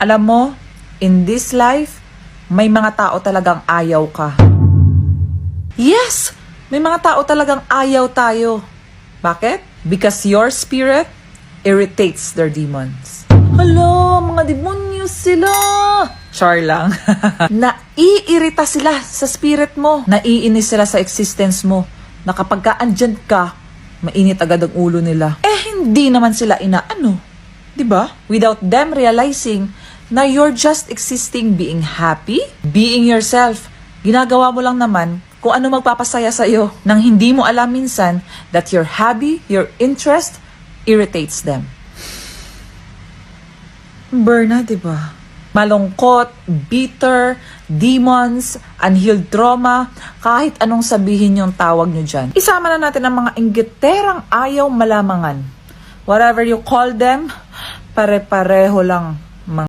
Alam mo, in this life, may mga tao talagang ayaw ka. Yes! May mga tao talagang ayaw tayo. Bakit? Because your spirit irritates their demons. Hala, mga demonyo sila! Char lang. Naiirita sila sa spirit mo. Naiinis sila sa existence mo. Na kapag ka andyan ka, mainit agad ang ulo nila. Hindi naman sila inaano. Diba? Without them realizing na you're just existing, being happy, being yourself. Ginagawa mo lang naman kung ano magpapasaya sa'yo nang hindi mo alam minsan that your hobby, your interest, irritates them. Berna, diba? Malungkot, bitter, demons, unhealed trauma, kahit anong sabihin yung tawag nyo dyan. Isama na natin ang mga inggiterang ayaw malamangan. Whatever you call them, pare-pareho lang.